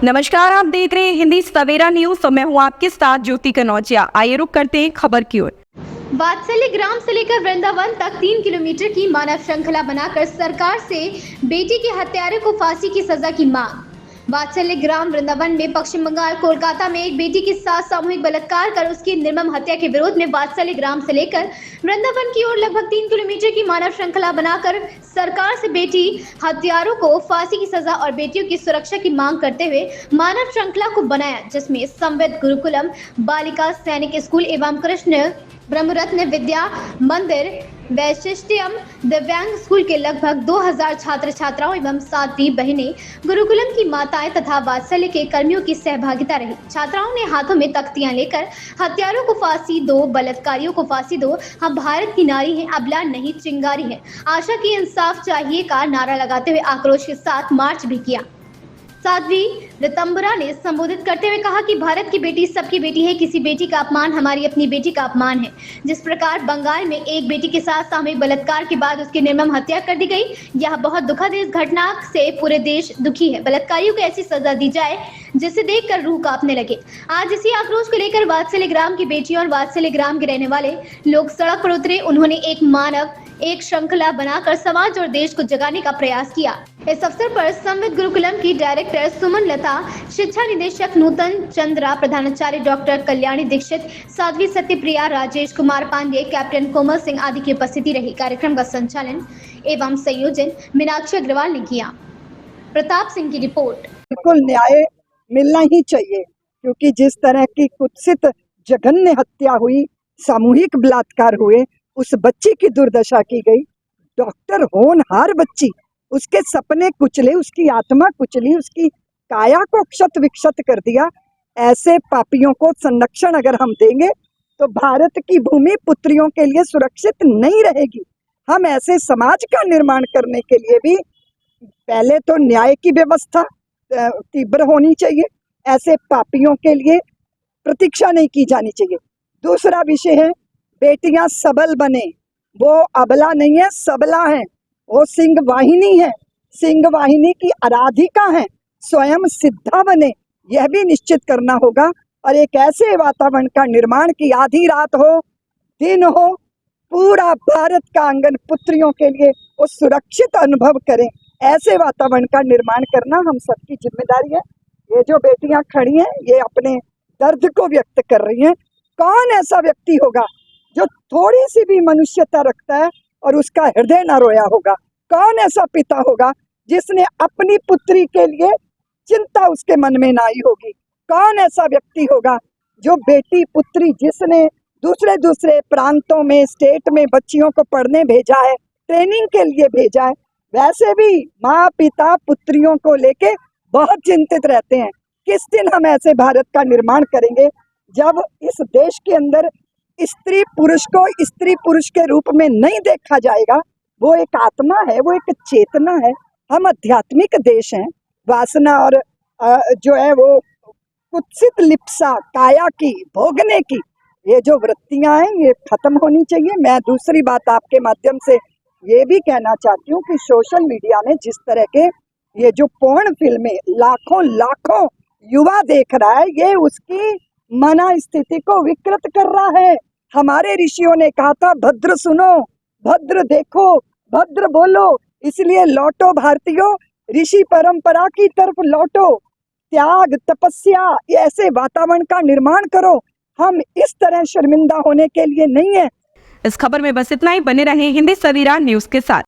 नमस्कार, आप देख रहे हैं हिंदी सवेरा न्यूज। तो मैं हूं आपके साथ ज्योति कनौजिया। आइए रुक करते हैं खबर की ओर। वात्सल्य ग्राम से लेकर वृंदावन तक 3 किलोमीटर की मानव श्रृंखला बनाकर सरकार से बेटी के हत्यारे को फांसी की सजा की मांग। वात्सल्य ग्राम वृंदावन में पश्चिम बंगाल कोलकाता में एक बेटी के साथ सामूहिक बलात्कार कर उसकी निर्मम हत्या के विरोध में वात्सल्य ग्राम से लेकर वृंदावन की ओर लगभग 3 किलोमीटर की मानव श्रृंखला बनाकर सरकार से बेटी हत्यारों को फांसी की सजा और बेटियों की सुरक्षा की मांग करते हुए मानव श्रृंखला को बनाया, जिसमें संवेद गुरुकुलम बालिका सैनिक स्कूल एवं कृष्ण ब्रह्मरत्न विद्या मंदिर वैशिष्ट्यम दिव्यांग स्कूल के लगभग 2000 छात्र छात्राओं एवं 7 बहनें गुरुकुलम की माताएं तथा वात्सल्य के कर्मियों की सहभागिता रही। छात्राओं ने हाथों में तख्तियां लेकर हत्यारों को फांसी दो, बलात्कारियों को फांसी दो, हम भारत की नारी हैं, अबला नहीं चिंगारी है, आशा की इंसाफ चाहिए का नारा लगाते हुए आक्रोश के साथ मार्च भी किया। साध्वी रितंबरा ने संबोधित करते हुए कहा कि भारत की बेटी सबकी बेटी है, किसी बेटी का अपमान हमारी अपनी बेटी का अपमान है। जिस प्रकार बंगाल में एक बेटी के साथ सामूहिक बलात्कार के बाद उसकी निर्मम हत्या कर दी गई, यह बहुत दुखद है। इस घटना से पूरे देश दुखी है। बलात्कारियों को ऐसी सजा दी जाए जिसे देखकर रूह कांपने लगे। आज इसी आक्रोश को लेकर वात्सल्य ग्राम की बेटियों और वात्सल्य ग्राम के रहने वाले लोग सड़क पर उतरे। उन्होंने एक श्रृंखला बनाकर समाज और देश को जगाने का प्रयास किया। इस अवसर पर संविद गुरुकुलम की डायरेक्टर सुमन लता, शिक्षा निदेशक नूतन चंद्रा, प्रधानाचार्य डॉक्टर कल्याणी दीक्षित, साध्वी सत्यप्रिया, राजेश कुमार पांडे, कैप्टन कोमल सिंह आदि की उपस्थिति रही। कार्यक्रम का संचालन एवं संयोजन मीनाक्षी अग्रवाल ने किया। प्रताप सिंह की रिपोर्ट। बिल्कुल न्याय मिलना ही चाहिए, क्योंकि जिस तरह की कुत्सित जघन्य हत्या हुई, सामूहिक बलात्कार हुए, उस बच्ची की दुर्दशा की गई। डॉक्टर होनहार बच्ची, उसके सपने कुचले, उसकी आत्मा कुचली, उसकी काया को क्षत विक्षत कर दिया। ऐसे पापियों को संरक्षण अगर हम देंगे तो भारत की भूमि पुत्रियों के लिए सुरक्षित नहीं रहेगी। हम ऐसे समाज का निर्माण करने के लिए भी पहले तो न्याय की व्यवस्था तीव्र होनी चाहिए। ऐसे पापियों के लिए प्रतीक्षा नहीं की जानी चाहिए। दूसरा विषय है, बेटियां सबल बने। वो अबला नहीं है, सबला है। वो सिंह वाहिनी है, सिंह वाहिनी की आराधिका है, स्वयं सिद्धा बने, यह भी निश्चित करना होगा। और एक ऐसे वातावरण का निर्माण कि आधी रात हो, दिन हो, पूरा भारत का आंगन पुत्रियों के लिए वो सुरक्षित अनुभव करें। ऐसे वातावरण का निर्माण करना हम सबकी जिम्मेदारी है। ये जो बेटियां खड़ी हैं, ये अपने दर्द को व्यक्त कर रही हैं। कौन ऐसा व्यक्ति होगा जो थोड़ी सी भी मनुष्यता रखता है और उसका हृदय ना रोया होगा? कौन ऐसा पिता होगा जिसने अपनी पुत्री के लिए चिंता उसके मन में ना आई होगी? कौन ऐसा व्यक्ति होगा जो बेटी पुत्री जिसने दूसरे प्रांतों में, स्टेट में बच्चियों को पढ़ने भेजा है, ट्रेनिंग के लिए भेजा है? वैसे भी माँ पिता पुत्रियों को लेके बहुत चिंतित रहते हैं। किस दिन हम ऐसे भारत का निर्माण करेंगे जब इस देश के अंदर स्त्री पुरुष को स्त्री पुरुष के रूप में नहीं देखा जाएगा? वो एक आत्मा है, वो एक चेतना है। हम आध्यात्मिक देश हैं। वासना और जो है वो कुत्सित लिप्सा, काया की, भोगने की, ये जो वृत्तियां हैं, ये खत्म होनी चाहिए। मैं दूसरी बात आपके माध्यम से ये भी कहना चाहती हूँ कि सोशल मीडिया में जिस तरह के ये जो पोर्न फिल्में लाखों युवा देख रहा है, ये उसकी मना स्थिति को विकृत कर रहा है। हमारे ऋषियों ने कहा था, भद्र सुनो, भद्र देखो, भद्र बोलो। इसलिए लौटो भारतीयों, ऋषि परंपरा की तरफ लौटो। त्याग, तपस्या, ये ऐसे वातावरण का निर्माण करो। हम इस तरह शर्मिंदा होने के लिए नहीं है। इस खबर में बस इतना ही। बने रहें हिंदी सवेरा न्यूज के साथ।